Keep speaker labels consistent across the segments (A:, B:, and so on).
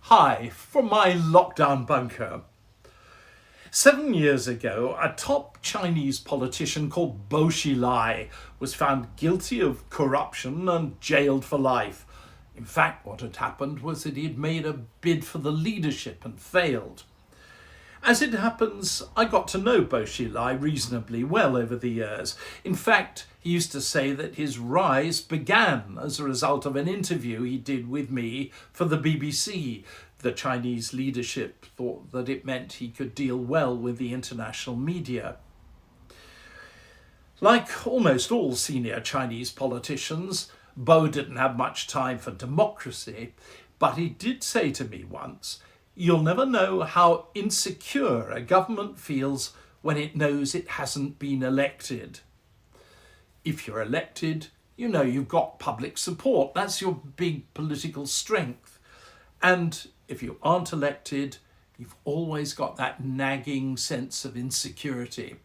A: Hi, from my lockdown bunker. 7 years ago, a top Chinese politician called Bo Xilai was found guilty of corruption and jailed for life. In fact, what had happened was that he had made a bid for the leadership and failed. As it happens, I got to know Bo Xilai reasonably well over the years. In fact, he used to say that his rise began as a result of an interview he did with me for the BBC. The Chinese leadership thought that it meant he could deal well with the international media. Like almost all senior Chinese politicians, Bo didn't have much time for democracy, but he did say to me once, "You'll never know how insecure a government feels when it knows it hasn't been elected. If you're elected, you know you've got public support. That's your big political strength. And if you aren't elected, you've always got that nagging sense of insecurity."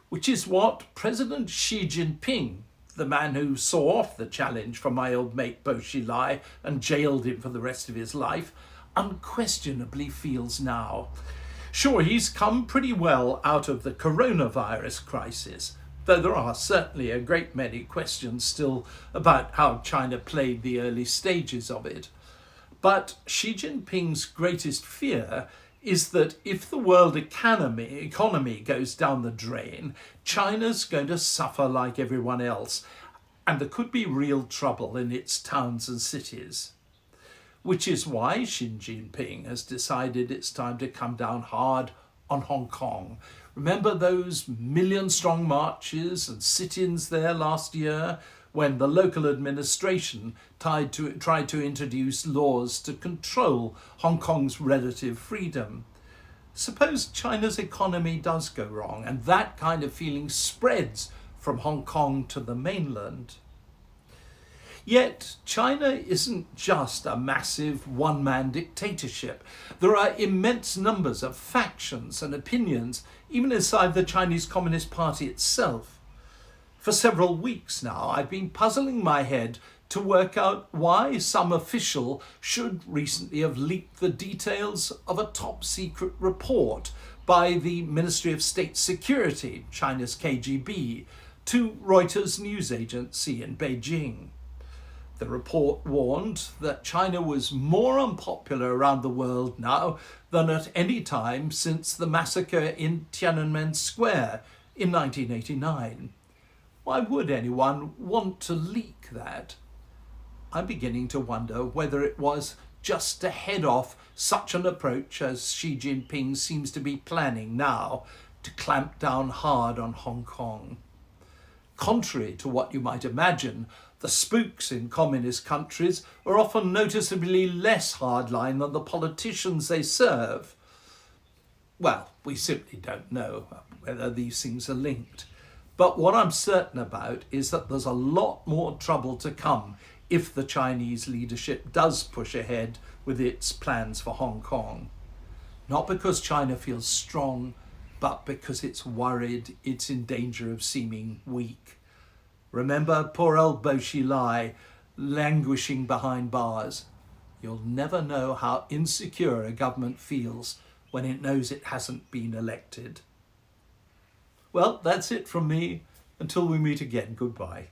A: Which is what President Xi Jinping, the man who saw off the challenge from my old mate Bo Xilai and jailed him for the rest of his life, unquestionably feels now. Sure, he's come pretty well out of the coronavirus crisis, though there are certainly a great many questions still about how China played the early stages of it. But Xi Jinping's greatest fear is that if the world economy goes down the drain, China's going to suffer like everyone else, and there could be real trouble in its towns and cities. Which is why Xi Jinping has decided it's time to come down hard on Hong Kong. Remember those million-strong marches and sit-ins there last year when the local administration tried to introduce laws to control Hong Kong's relative freedom? Suppose China's economy does go wrong and that kind of feeling spreads from Hong Kong to the mainland. Yet China isn't just a massive one-man dictatorship. There are immense numbers of factions and opinions, even inside the Chinese Communist Party itself. For several weeks now, I've been puzzling my head to work out why some official should recently have leaked the details of a top-secret report by the Ministry of State Security, China's KGB, to Reuters news agency in Beijing. The report warned that China was more unpopular around the world now than at any time since the massacre in Tiananmen Square in 1989. Why would anyone want to leak that? I'm beginning to wonder whether it was just to head off such an approach as Xi Jinping seems to be planning now to clamp down hard on Hong Kong. Contrary to what you might imagine, the spooks in communist countries are often noticeably less hardline than the politicians they serve. Well, we simply don't know whether these things are linked. But what I'm certain about is that there's a lot more trouble to come if the Chinese leadership does push ahead with its plans for Hong Kong. Not because China feels strong, but because it's worried it's in danger of seeming weak. Remember poor old Bo Xilai languishing behind bars. You'll never know how insecure a government feels when it knows it hasn't been elected. Well, that's it from me. Until we meet again, goodbye.